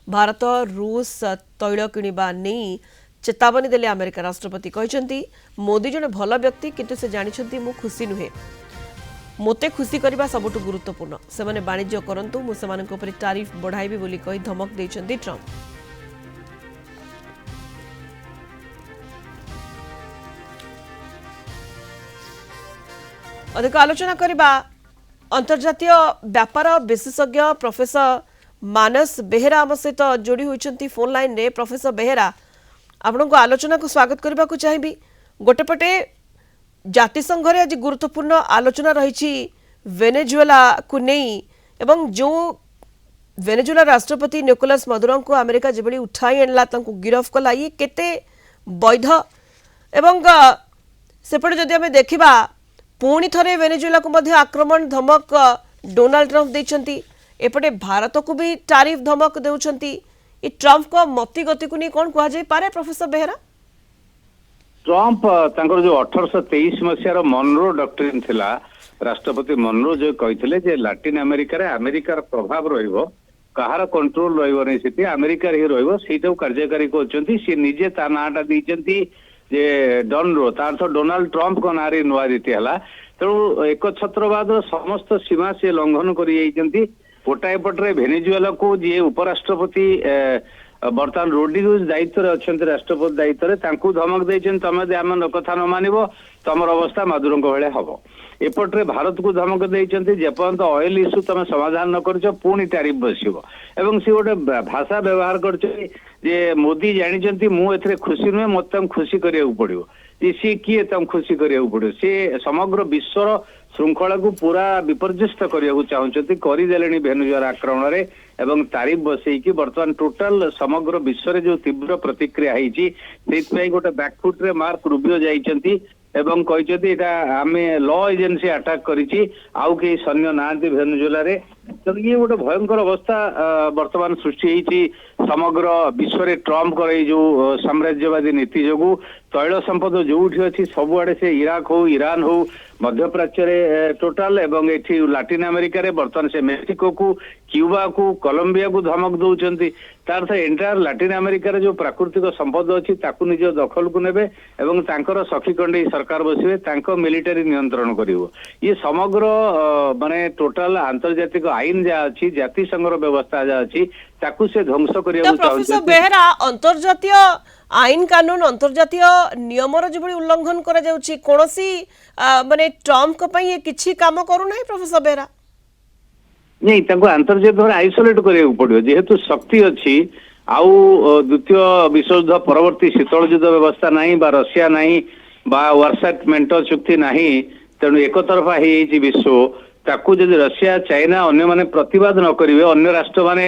भारत रूस तैल किणवा नहीं चेतावनी देले अमेरिका राष्ट्रपति कहते मोदी जड़े भल व्यक्ति किंतु से जानी मु खुशी नुहे मोते खुशी करने सबुठ गुरुत्वपूर्ण से माने वाणिज्य करंतु मु सेमानक ऊपर टारिफ बढ़ाइबी बोली कही धमक देछन्ती ट्रंप। अधिक आलोचना करबा अंतर्जातीय व्यापार विशेषज्ञ प्रोफेसर मानस बेहेरा आम सहित जोड़ी होती फोन लाइन रे। प्रोफेसर बेहेरा आपन को आलोचना को स्वागत करने को चाहिए। गोटेपटे जातिसंघ रे आज गुरुत्वपूर्ण आलोचना रही वेनेजुएला को नहीं एवं जो वेनेजुएला राष्ट्रपति निकोलस मदुरो को अमेरिका जो उठाई आणला गिरफ कला ये केते वैध एवं सेपटे जदि आम देखा पुणी थे वेनेजुएला को मध्य आक्रमण धमक डोनाल्ड ट्रंप देछंती एपटे भारत को भी टारिफ धमक देउछंती ये ट्रंप को मति गति को नहीं कौन कह पारे प्रोफेसर बेहेरा? ट्रंप तांकर जो 1823 मसीहार मनरो डॉक्ट्रिन थिला राष्ट्रपति मनरो जो कहते जे लैटिन अमेरिका रे अमेरिकार प्रभाव रहिबो कहार कंट्रोल रहिबो नै सेति अमेरिका रे रहिबो सेटा कार्यकारी करचंती से निजे ता नाटा दीचंती जे डॉनरो तार तो डोनाल्ड ट्रंप को नारी नुआ रीति हला तेणु एक छत्रवाद समस्त सीमा से लंघन करि जाइचंती। गोटाए पटरे वेनेजुएला को जे उपराष्ट्रपति बर्तमान रोड्रिगेज दायित्व अच्छा राष्ट्रपति दायित्व तांकू धमक देछन तमे आम कथा न मानिबो तमर अवस्था मधुरो भले हम एपटे भारत को धमक देछंती जेपर्यंत ऑयल इश्यू तमे समाधान न करछ पुणी टैरिफ बसिबो एवं से गोटे भाषा व्यवहार करछ जे मोदी जानिचंती मु एथरे खुशी नुहे मते खुशी करिया पड़िबो जे सी किए तम खुशी करिया पड़िबो से समग्र विश्वर श्रृंखला को पूरा विपर्यस्त करने चाहते करदेले वेनेजुएला आक्रमण में एवं तारीफ बसईकी बर्तमान टोटाल समग्र विश्व में जो तीव्र प्रतिक्रिया होती गोटे बैकफुट रे मार्क रूबियो जाइछंती एवं कहते आम लॉ एजेंसी अटैक करी आउ कई सैन्य ना वेनेजुएला रे तो ये गोटे भयंकर अवस्था वर्तमान सृष्टि होती समग्र विश्व में ट्रंप कर जो साम्राज्यवादी नीति जो तैल संपद जो अच्छी सबुआड़े से इराक हो ईरान हो मध्यप्राच्य रे टोटाल एवं एठी लैटिन अमेरिका रे बर्तमान से मेक्सिको को क्यूबा को कोलंबिया को धमक दौरान तार तो एंटायर लैटिन अमेरिका रे जो प्राकृतिक संपद अच्छी ताकू निज दखल को नेबे एवं तांकर सखी कंडे सरकार बसिबे तांको मिलिटरी नियंत्रण करिवो ये समग्र माने टोटाल अंतर्जातिक आईन जा अच्छी जातिसंघर व्यवस्था जा अच्छी ताकू से ध्वंस करिया प्रोफेसर बेहेरा अंतर्जातीय आईन कानून अंतर्जातीय नियमर जो उल्लंघन करा जाउची कोनोसी माने ट्रंप को पई ये किछि काम करू नै प्रोफेसर बेहेरा नहीं तांको अंतर्जातीय आइसोलेट करिया पड़ियो जेहेतु शक्ति अच्छी आउ द्वितीय विश्वयुद्ध परवर्ती शीतल युद्ध व्यवस्था नहीं बा रशिया नहीं बा वार्साट मेंटो चुक्ति नहीं तेणु एक तरफा ही विश्व ताकू जदि रशिया चाइना अन्य माने प्रतिवाद न करिवे अन्य राष्ट्र माने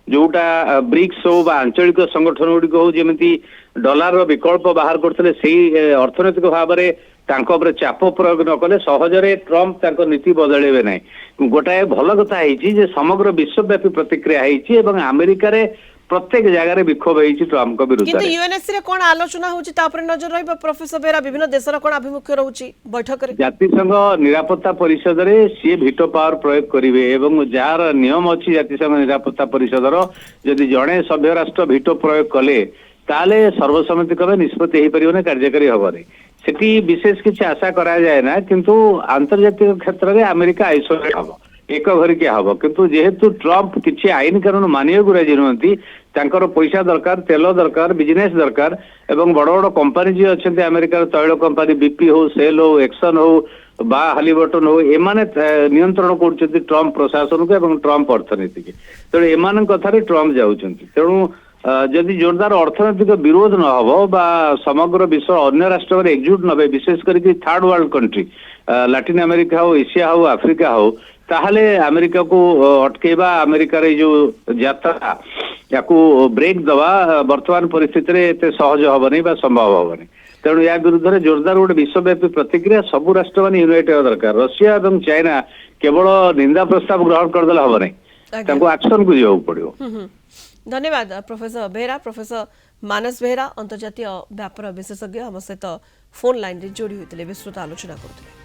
जोटा ब्रिक्स हो बा आंचलिक संगठन गुड़िक हो जमी डॉलर विकल्प बाहर करते से अर्थनैतिक भाव में चाप प्रयोग न कले सहजरे ट्रंप तांको नीति बदलेबे नै गोटाए भल कथा है समग्र विश्वव्यापी प्रतिक्रिया है अमेरिका रे प्रत्येक जगह रे विक्षोभ है ट्रंप को विरुद्ध किंतु यूएनएससी रे कोन आलोचना होची तापर नजर रहबो प्रोफेसर बेरा विभिन्न देशर कोन अभिमुख्य रहउची बैठक रे जातिसंघ निरापत्ता परिषद रे सी भीटो पावर प्रयोग करिवे एवं जार नियम अछि जातिसंघ निरापत्ता परिषद रो यदि जणे सभ्य राष्ट्र भीटो प्रयोग कले ताले सर्वसम्मति क्रमे निष्पत्ति हे परिबने कार्यकारी हबरे सेठी विशेष किछि आशा करा जाय ना किंतु अंतर्जातीय क्षेत्र रे अमेरिका आइसोलेट हबो एक घरी के हम किंतु जेहेतु ट्रंप किसी आईन कानून मानिया राजी नुहति पैसा दरकार तेल दरकार बिजनेस दरकार एवं बड़ बड़ कंपनी जी अच्छा अमेरिकार तैल कंपनी बीपी हो सेल हो एक्सन हो बा हालिबर्टन हो एमाने नियंत्रण कर ट्रंप प्रशासन को एवं ट्रंप अर्थनीति की तेणु एमान कथार ट्रंप जाऊँच तेणु जदि जोरदार अर्थनैतिक विरोध न हो बा समग्र विश्व अन्य राष्ट्र में एकजुट नबे विशेष करके third world country Latin America हो एशिया हो आफ्रिका हो ताहले अमेरिका को अटकेबा अमेरिका रे जो यात्रा याकू ब्रेक दवा वर्तमान परिस्थिति रे एते सहज हबनी बा संभव हबनी तेणु या विरुद्ध जोरदार गोटे विश्वव्यापी प्रतिक्रिया सबु राष्ट्र माने यूनाइट हेबा दरकार रशिया और चाइना केवल निंदा प्रस्ताव ग्रहण करदेला हबनी तांको एक्शन को जाऊ पड़ियो। धन्यवाद प्रोफेसर बेहेरा प्रोफेसर मानस बेहेरा अंतर्जातीय व्यापार विशेषज्ञ हम सहित फोन लाइन रे जोड़ी होते विस्तृत आलोचना करते।